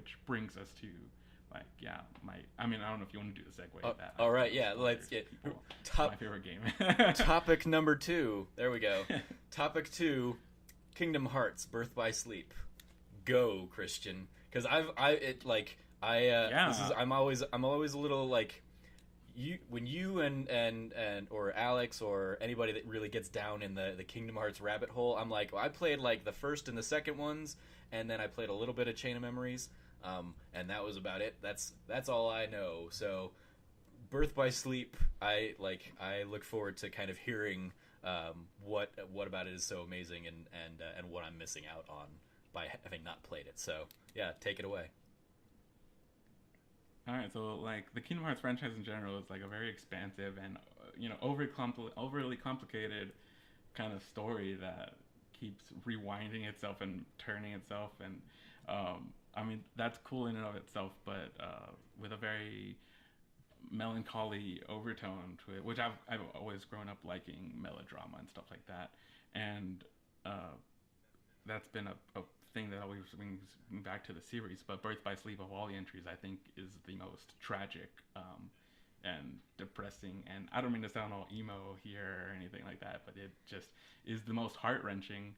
which brings us to like I mean I don't know if you want to do the segue that All right, yeah, let's get people my top favorite game. topic number 2. There we go. Topic 2, Kingdom Hearts: Birth by Sleep. Go, Christian, because this is Yeah. I'm always a little like you and or Alex or anybody that really gets down in the Kingdom Hearts rabbit hole. I'm like, well, I played like the first and the second ones, and then I played a little bit of Chain of Memories, and that was about it. That's all I know. So, Birth by Sleep, I look forward to kind of hearing what about it is so amazing and what I'm missing out on by having not played it. So yeah, take it away. All right, so like the Kingdom Hearts franchise in general is like a very expansive and overly complicated kind of story that keeps rewinding itself and turning itself, and I mean that's cool in and of itself, but with a very melancholy overtone to it, which I've always grown up liking melodrama and stuff like that, and uh, that's been a thing that always brings me back to the series. But Birth by Sleep of all the entries, I think, is the most tragic and depressing. And I don't mean to sound all emo here or anything like that, but it just is the most heart wrenching.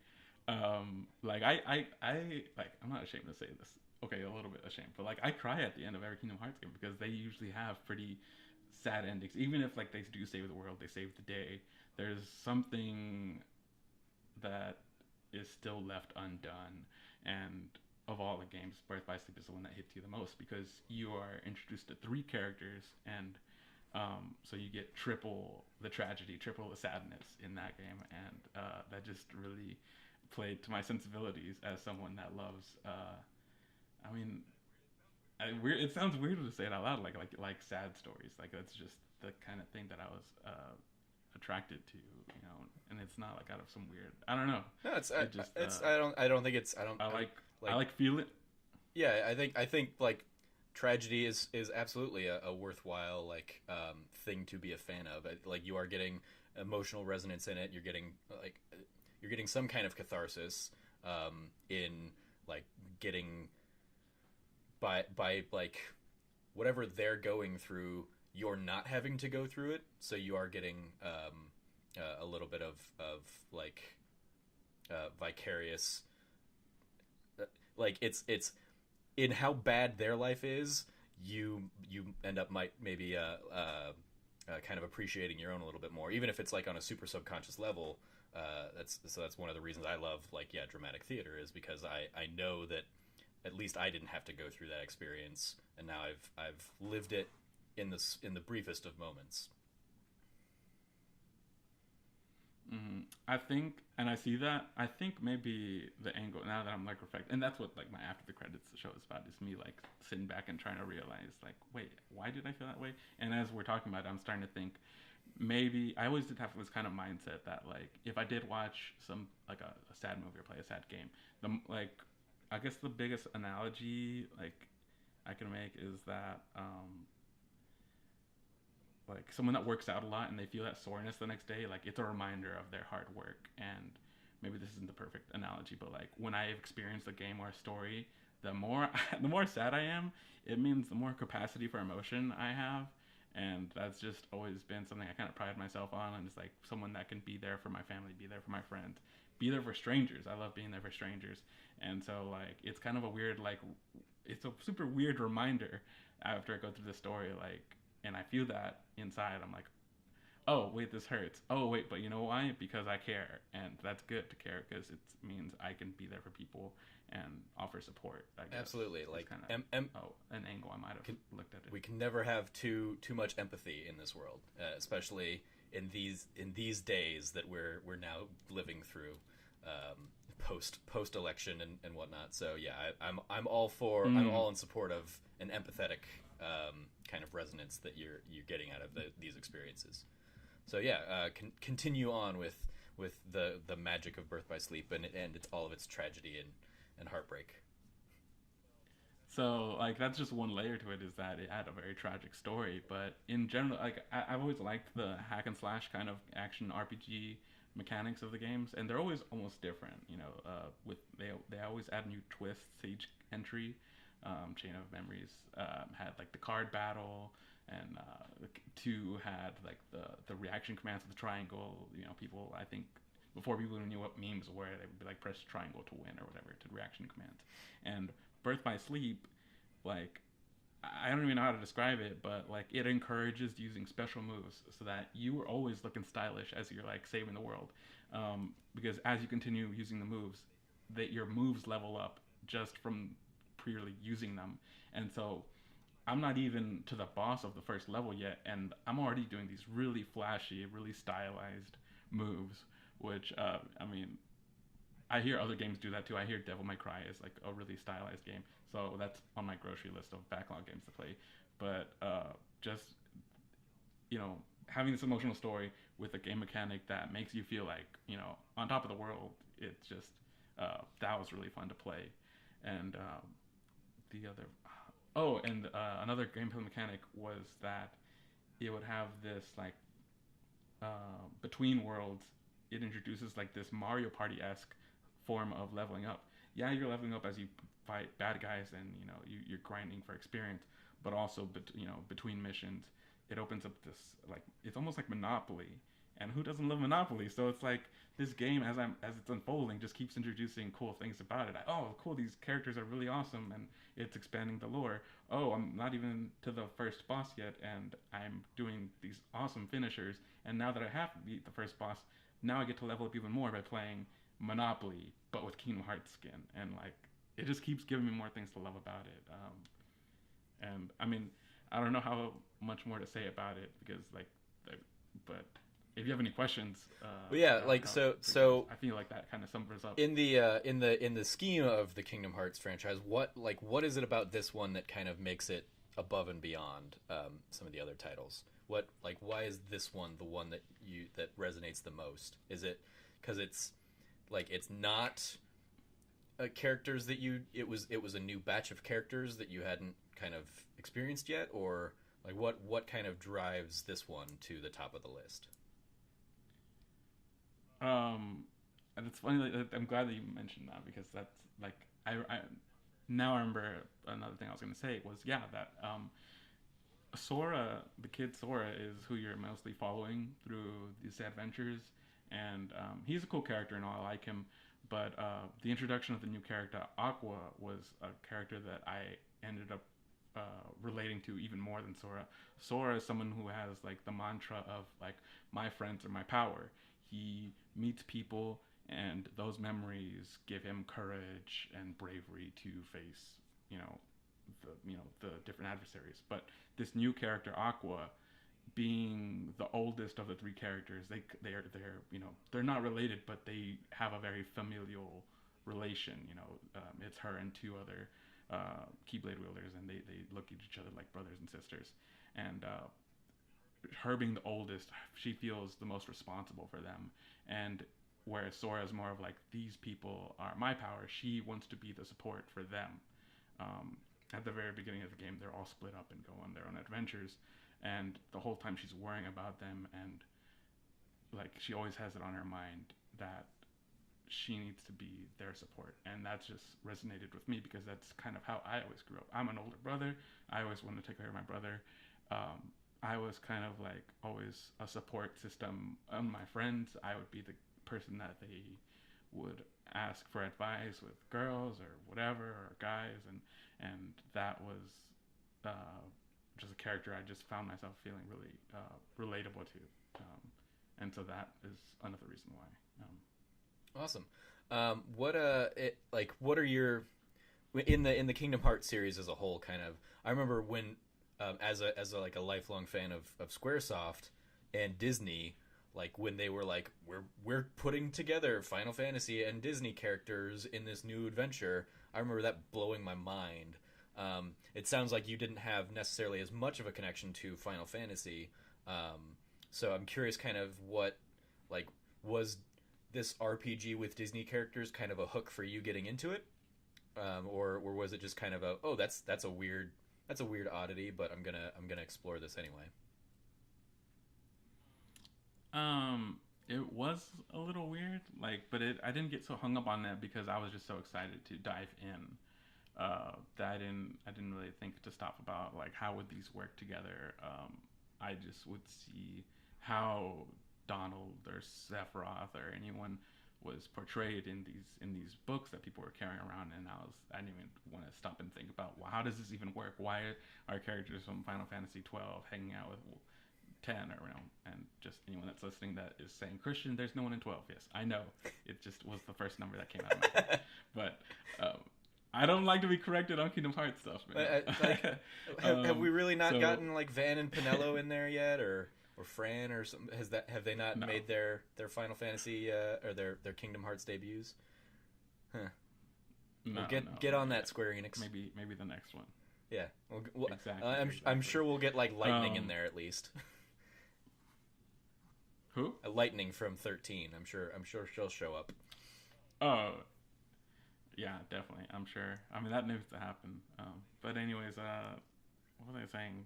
Like I'm not ashamed to say this. Okay, a little bit ashamed, but like I cry at the end of every Kingdom Hearts game because they usually have pretty sad endings. Even if like they do save the world, they save the day. There's something that is still left undone. And of all the games, Birth by Sleep is the one that hits you the most because you are introduced to three characters, and so you get triple the tragedy, triple the sadness in that game, and that just really played to my sensibilities as someone that loves. I mean, it sounds weird to say it out loud, like sad stories. Like that's just the kind of thing that I was attracted to, and it's not like out of some weird. I don't know. No, It just I don't think it's I like feeling. yeah, I think like tragedy is absolutely a worthwhile thing to be a fan of. Like you are getting emotional resonance in it. You're getting some kind of catharsis in like getting by like whatever they're going through. You're not having to go through it, so you are getting a little bit of like vicarious, like it's in how bad their life is. You end up maybe kind of appreciating your own a little bit more, even if it's like on a super subconscious level. That's one of the reasons I love dramatic theater, is because I know that at least I didn't have to go through that experience, and now I've lived it in the briefest of moments. I think, and I see that. I think maybe the angle now that I'm like reflecting, and that's what like my after the credits show is about, is me like sitting back and trying to realize like, wait, why did I feel that way? And as we're talking about it, I'm starting to think maybe I always did have this kind of mindset that like if I did watch some like a sad movie or play a sad game, I guess the biggest analogy like I can make is that like someone that works out a lot and they feel that soreness the next day, like it's a reminder of their hard work. And maybe this isn't the perfect analogy, but like when I experienced a game or a story, the more the more sad I am, it means the more capacity for emotion I have. And that's just always been something I kind of pride myself on. And it's like someone that can be there for my family, be there for my friends, be there for strangers. I love being there for strangers. And so like it's kind of a weird like it's a super weird reminder after I go through the story, like, and I feel that inside. I'm like, oh wait, this hurts. Oh wait, but you know why? Because I care, and that's good to care because it means I can be there for people and offer support. I guess Absolutely, it's like kind of an angle I might have looked at it. we can never have too much empathy in this world, especially in these days that we're now living through, post election and whatnot. So yeah, I'm all for I'm all in support of an empathetic kind of resonance that you're getting out of these experiences. So yeah, continue on with the magic of Birth by Sleep and it's all of its tragedy and heartbreak. So like that's just one layer to it, is that it had a very tragic story. But in general, like I've always liked the hack and slash kind of action RPG mechanics of the games, and they're always almost different. With they always add new twists to each entry. Chain of Memories had like the card battle, and 2 had like the reaction commands of the triangle. You know, people, I think before people knew what memes were, they would be like press triangle to win or whatever to reaction commands. And Birth by Sleep, like I don't even know how to describe it, but like it encourages using special moves so that you are always looking stylish as you're like saving the world. Because as you continue using the moves, that your moves level up just from purely using them. And so I'm not even to the boss of the first level yet, and I'm already doing these really flashy, really stylized moves. Which I mean, I hear other games do that too. I hear Devil May Cry is like a really stylized game, so that's on my grocery list of backlog games to play. But just having this emotional story with a game mechanic that makes you feel like on top of the world, it's just that was really fun to play. And the other and another gameplay mechanic was that it would have this like between worlds. It introduces like this Mario Party esque form of leveling up. Yeah, you're leveling up as you fight bad guys, and you're grinding for experience, but also between missions, it opens up this like it's almost like Monopoly. And who doesn't love Monopoly? So it's like this game, as it's unfolding, just keeps introducing cool things about it. Oh, cool! These characters are really awesome, and it's expanding the lore. Oh, I'm not even to the first boss yet, and I'm doing these awesome finishers. And now that I have beat the first boss, now I get to level up even more by playing Monopoly, but with Kingdom Hearts skin. And like it just keeps giving me more things to love about it. And I mean, I don't know how much more to say about it because but if you have any questions, well, yeah, like so I feel like that kind of sums up in the scheme of the Kingdom Hearts franchise. What is it about this one that kind of makes it above and beyond some of the other titles? Why is this one the one that resonates the most? Is it because it's not characters that it was a new batch of characters that you hadn't kind of experienced yet, or like what kind of drives this one to the top of the list? And it's funny. Like, I'm glad that you mentioned that because that's like I now I remember another thing I was going to say was that Sora, the kid Sora, is who you're mostly following through these adventures, and he's a cool character and all. I like him, but the introduction of the new character Aqua was a character that I ended up relating to even more than Sora. Sora is someone who has like the mantra of like my friends are my power. He meets people, and those memories give him courage and bravery to face the different adversaries. But this new character Aqua, being the oldest of the 3 characters, they're not related, but they have a very familial relation. It's her and 2 other Keyblade wielders, and they look at each other like brothers and sisters. And her being the oldest, she feels the most responsible for them. And whereas Sora is more of like, these people are my power, she wants to be the support for them. At the very beginning of the game, they're all split up and go on their own adventures, and the whole time she's worrying about them, and like she always has it on her mind that she needs to be their support. And that just resonated with me because that's kind of how I always grew up. I'm an older brother. I always wanted to take care of my brother. I was kind of like always a support system on my friends. I would be the person that they would ask for advice with girls or whatever, or guys, and that was just a character I just found myself feeling really relatable to, and so that is another reason why. Awesome. What are your in the Kingdom Hearts series as a whole? Kind of, I remember when as a lifelong fan of SquareSoft and Disney, like when they were like, we're putting together Final Fantasy and Disney characters in this new adventure. I remember that blowing my mind. It sounds like you didn't have necessarily as much of a connection to Final Fantasy, so I'm curious, kind of what was this RPG with Disney characters kind of a hook for you getting into it, or was it just kind of that's a weird oddity, but I'm gonna explore this anyway. It was a little weird, but I didn't get so hung up on that because I was just so excited to dive in. that I didn't really think to stop about like how would these work together. I just would see how Donald or Sephiroth or anyone was portrayed in these books that people were carrying around, and I didn't even want to stop and think about, well, how does this even work? Why are characters from Final Fantasy 12 hanging out with 10 or and just anyone that's listening that is saying, Christian, there's no one in 12. Yes, I know, it just was the first number that came out of my head. But I don't like to be corrected on Kingdom Hearts stuff, man. Have we really not gotten like Van and Pinello in there yet, or Fran or something? Have they not made their Final Fantasy or their Kingdom Hearts debuts? Huh. No, get on that, Square Enix. Maybe the next one. Yeah. Exactly. I'm sure we'll get like Lightning in there at least. Who? A Lightning from 13. I'm sure she'll show up. Oh. Yeah, definitely. I'm sure. I mean, that needs to happen. But anyways, what was I saying?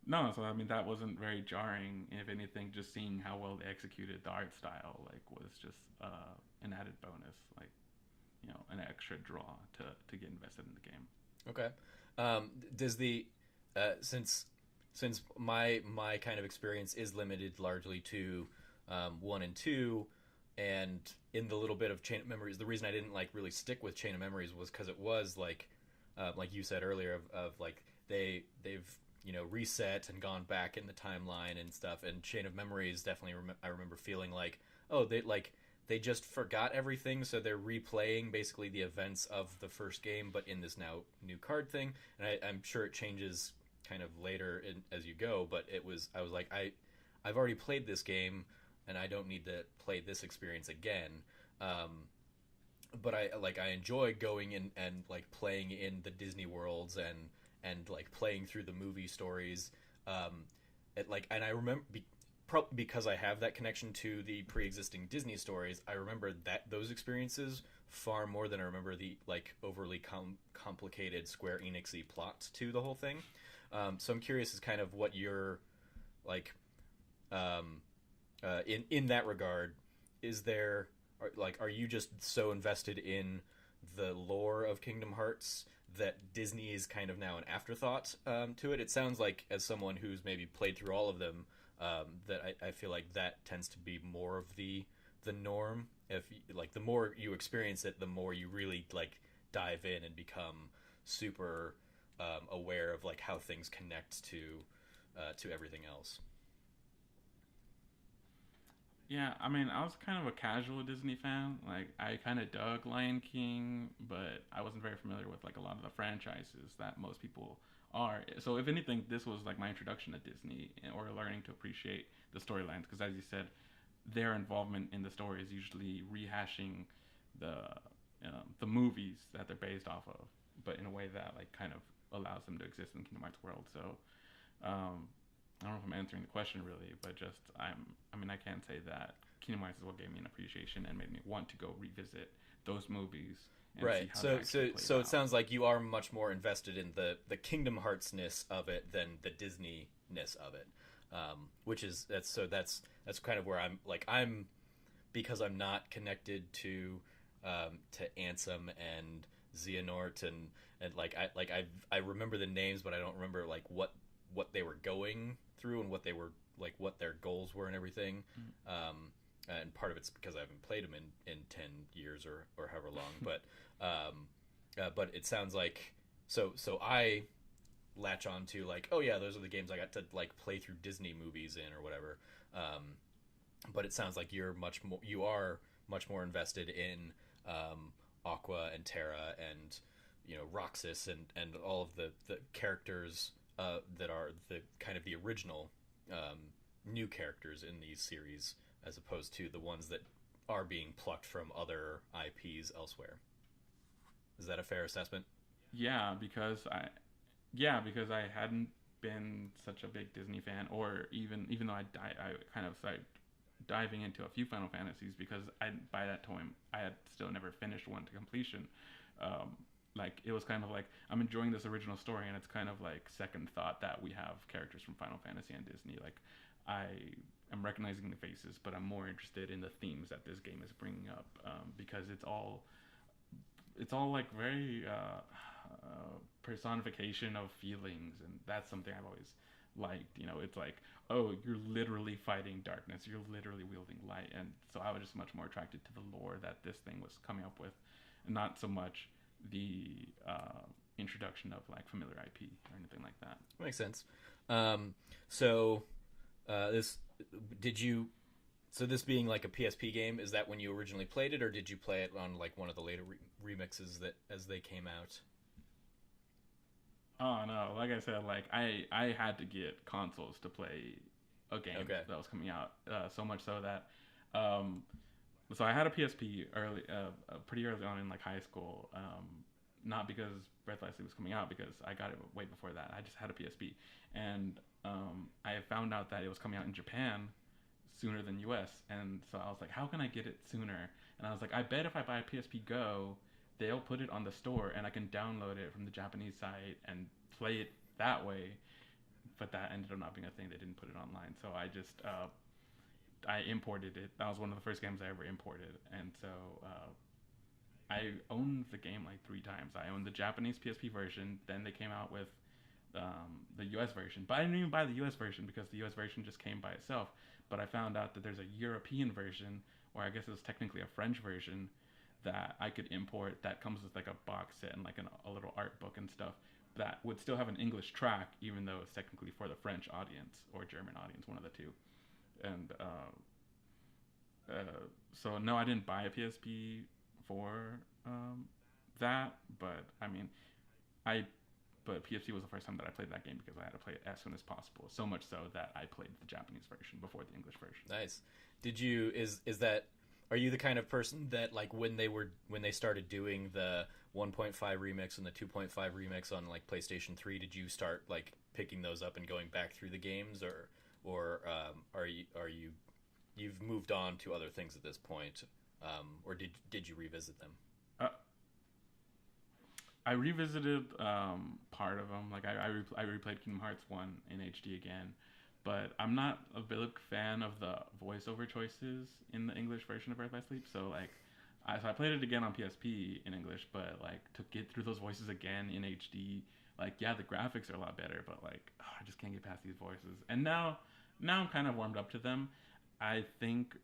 No, so I mean that wasn't very jarring. If anything, just seeing how well they executed the art style, like, was just an added bonus, like, an extra draw to get invested in the game. Okay. Does the since my kind of experience is limited largely to 1 and 2, and in the little bit of Chain of Memories, the reason I didn't like really stick with Chain of Memories was because it was like you said earlier of like they've reset and gone back in the timeline and stuff, and Chain of Memories definitely I remember feeling like, oh, they just forgot everything, so they're replaying basically the events of the first game, but in this now new card thing. And I'm sure it changes kind of later as you go, but I was like, I've already played this game, and I don't need to play this experience again. But I enjoy going in and like playing in the Disney worlds and like playing through the movie stories. And I remember because I have that connection to the pre-existing Disney stories, I remember those experiences far more than I remember the like overly complicated Square Enix-y plot to the whole thing. So I'm curious as kind of what you're like in that regard. Are you just so invested in the lore of Kingdom Hearts that Disney is kind of now an afterthought to it? It sounds like, as someone who's maybe played through all of them, that I feel like that tends to be more of the norm. If like the more you experience it, the more you really like dive in and become super aware of like how things connect to everything else. Yeah, I mean, I was kind of a casual Disney fan. Like, I kind of dug Lion King, but I wasn't very familiar with like a lot of the franchises that most people are. So, if anything, this was like my introduction to Disney, or learning to appreciate the storylines. Because, as you said, their involvement in the story is usually rehashing the movies that they're based off of, but in a way that like kind of allows them to exist in Kingdom Hearts world. So, I don't know if I'm answering the question really, but just I can't say that Kingdom Hearts is what gave me an appreciation and made me want to go revisit those movies. And right. See how so it sounds like you are much more invested in the Kingdom Hearts-ness of it than the Disney-ness of it, which is that's kind of where I'm because I'm not connected to Ansem and Xehanort and I remember the names, but I don't remember like what they were going through and what they were like, what their goals were and everything. And part of it's because I haven't played them in 10 years or however long, but it sounds like so I latch on to like, oh yeah, those are the games I got to like play through Disney movies in or whatever. But it sounds like you are much more invested in Aqua and Terra and Roxas and all of the characters that are the kind of the original new characters in these series, as opposed to the ones that are being plucked from other IPs elsewhere. Is that a fair assessment? Yeah, because I hadn't been such a big Disney fan, or even though I kind of started diving into a few Final Fantasies, because by that time I had still never finished one to completion. Like, it was kind of like, I'm enjoying this original story, and it's kind of like second thought that we have characters from Final Fantasy and Disney. Like, I am recognizing the faces, but I'm more interested in the themes that this game is bringing up, because it's all like very personification of feelings, and that's something I've always liked. You know, it's like, oh, you're literally fighting darkness, you're literally wielding light, and so I was just much more attracted to the lore that this thing was coming up with, and not so much the introduction of like familiar IP or anything like that. Makes sense. So this did you? So this being like a PSP game, is that when you originally played it, or did you play it on like one of the later remixes that as they came out? Oh no, like I said, like I had to get consoles to play a game that was coming out. So much so that so I had a PSP early, pretty early on in like high school. Not because Breath of Light was coming out, because I got it way before that. I just had a PSP, and I found out that it was coming out in Japan sooner than US, and so I was like, how can I get it sooner? And I was like, I bet if I buy a PSP Go, they'll put it on the store and I can download it from the Japanese site and play it that way. But that ended up not being a thing. They didn't put it online, so I just I imported it. That was one of the first games I ever imported, and so I owned the game like 3 times. I owned the Japanese PSP version, then they came out with the US version, but I didn't even buy the US version because the US version just came by itself. But I found out that there's a European version, or I guess it's technically a French version, that I could import that comes with like a box set and like a little art book and stuff that would still have an English track, even though it's technically for the French audience or German audience, one of the two. And so no, I didn't buy a PSP for that, but I mean, but PSP was the first time that I played that game because I had to play it as soon as possible. So much so that I played the Japanese version before the English version. Nice. Did you is that are you the kind of person that like when they started doing the 1.5 remix and the 2.5 remix on like PlayStation 3, did you start like picking those up and going back through the games, or are you you've moved on to other things at this point, or did you revisit them? I revisited part of them. Like I replayed Kingdom Hearts 1 in HD again, but I'm not a big fan of the voiceover choices in the English version of Birth by Sleep. So like, I played it again on PSP in English, but like to get through those voices again in HD, like yeah, the graphics are a lot better, but like I just can't get past these voices. And now I'm kind of warmed up to them. I think,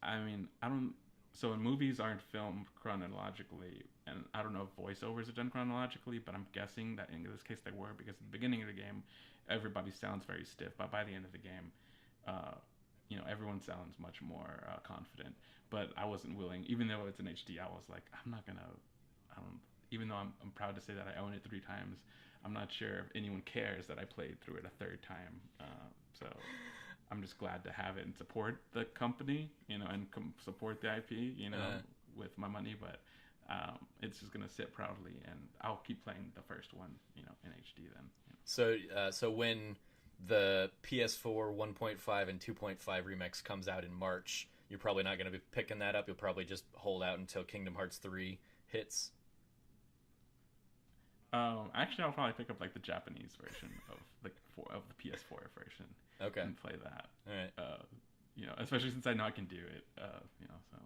I mean, I don't. So movies aren't filmed chronologically, and I don't know if voiceovers are done chronologically, but I'm guessing that in this case they were, because at the beginning of the game, everybody sounds very stiff, but by the end of the game, everyone sounds much more confident. But I wasn't willing, even though it's in HD, I was like, I'm not gonna, even though I'm proud to say that I own it 3 times, I'm not sure if anyone cares that I played through it a 3rd time. So I'm just glad to have it and support the company, and support the IP, with my money. But it's just gonna sit proudly, and I'll keep playing the first one, in HD then. So when the PS4 1.5 and 2.5 remix comes out in March, you're probably not going to be picking that up. You'll probably just hold out until Kingdom Hearts 3 hits. Actually, I'll probably pick up like the Japanese version of the PS4 version. Okay. And play that. All right. Especially since I know I can do it. So.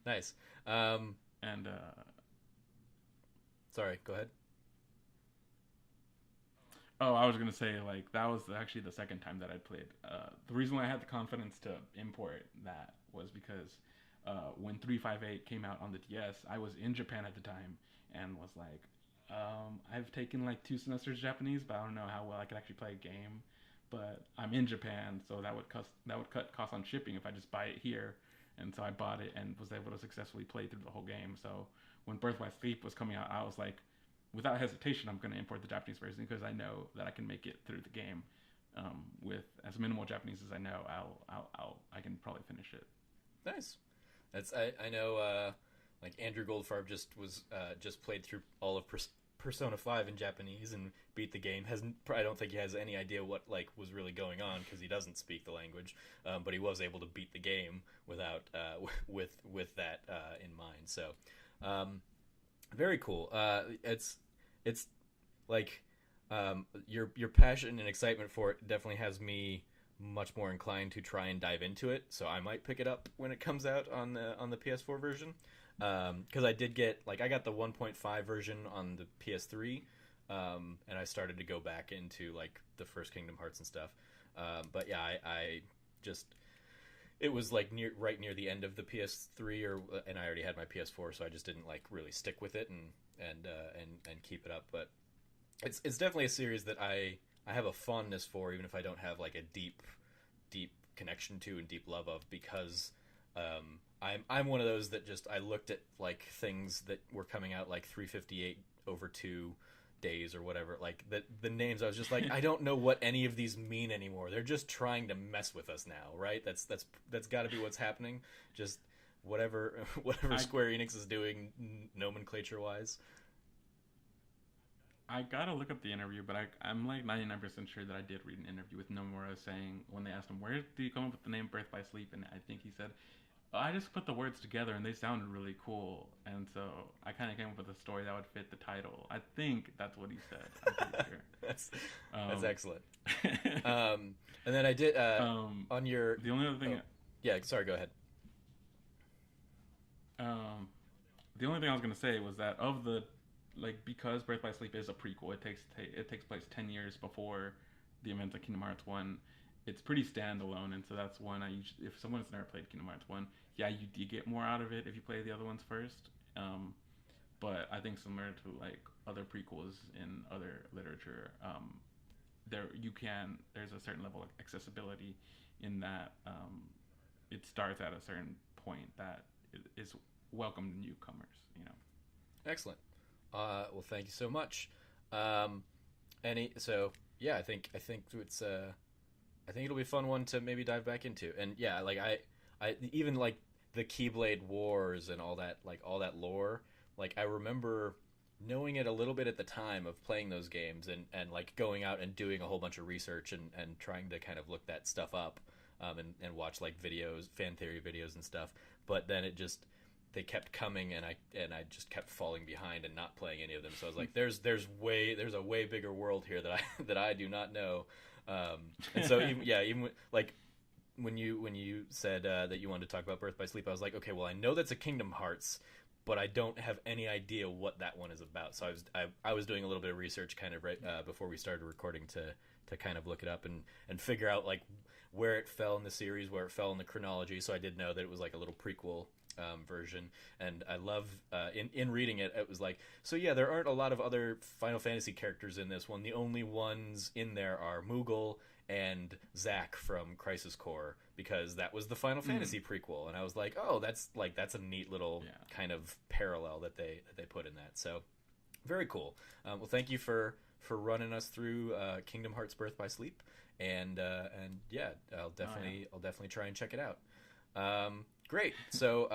Nice. And sorry, go ahead. Oh, I was gonna say, like, that was actually the 2nd time that I played. The reason why I had the confidence to import that was because when 358 came out on the DS, I was in Japan at the time and was like, I've taken like 2 semesters Japanese, but I don't know how well I could actually play a game. But I'm in Japan, so that would cut costs on shipping if I just buy it here. And so I bought it and was able to successfully play through the whole game. So when Birth by Sleep was coming out, I was like, without hesitation, I'm going to import the Japanese version because I know that I can make it through the game with as minimal Japanese as I know. I can probably finish it. Nice. I know like Andrew Goldfarb just played through all of Persona 5 in Japanese and beat the game. I don't think he has any idea what like was really going on because he doesn't speak the language, but he was able to beat the game without with that in mind. So very cool. It's like your passion and excitement for it definitely has me much more inclined to try and dive into it. So I might pick it up when it comes out on the PS4 version. Because I did get I got the 1.5 version on the PS3, and I started to go back into like the first Kingdom Hearts and stuff. But yeah, I just it was like right near the end of the PS3, and I already had my PS4, so I just didn't like really stick with it and keep it up. But it's definitely a series that I have a fondness for, even if I don't have like a deep connection to and deep love of, because I'm one of those that just I looked at like things that were coming out like 358 over 2 days or whatever, like the names, I was just like, I don't know what any of these mean anymore. They're just trying to mess with us now, right? That's got to be what's happening. Just whatever Square Enix is doing nomenclature wise. I gotta look up the interview, but I'm like 99% sure that I did read an interview with Nomura saying, when they asked him, where do you come up with the name Birth by Sleep? And I think he said, I just put the words together and they sounded really cool. And so I kind of came up with a story that would fit the title. I think that's what he said. I'm pretty sure. That's excellent. And then I did, on your... The only other thing... Oh, yeah, sorry, go ahead. The only thing I was going to say was that of the... Like, because Birth by Sleep is a prequel, it takes place 10 years before the events of Kingdom Hearts 1. It's pretty standalone, and so that's one I usually, if someone's never played Kingdom Hearts 1, yeah, you do get more out of it if you play the other ones first. But I think similar to like other prequels in other literature, there's a certain level of accessibility in that it starts at a certain point that is welcome to newcomers. Excellent. Well, thank you so much. Yeah, I think it's I think it'll be a fun one to maybe dive back into. And yeah, like I even like the Keyblade Wars and all that lore. Like I remember knowing it a little bit at the time of playing those games, and like going out and doing a whole bunch of research and trying to kind of look that stuff up, and watch like videos, fan theory videos and stuff. But then they kept coming, and I just kept falling behind and not playing any of them. So I was like, there's a way bigger world here that I do not know. And so even like when you said that you wanted to talk about Birth by Sleep, I was like, okay, well, I know that's a Kingdom Hearts, but I don't have any idea what that one is about. So I was doing a little bit of research kind of right before we started recording to kind of look it up and figure out like where it fell in the series, where it fell in the chronology. So I did know that it was like a little prequel version, and I love in reading it, it was like, so yeah, there aren't a lot of other Final Fantasy characters in this one. The only ones in there are Moogle and Zack from Crisis Core, because that was the Final Fantasy prequel. And I was like, oh, that's a neat little kind of parallel that they put in that. So very cool. Well, thank you for running us through Kingdom Hearts Birth by Sleep, and yeah, I'll definitely try and check it out. Great. So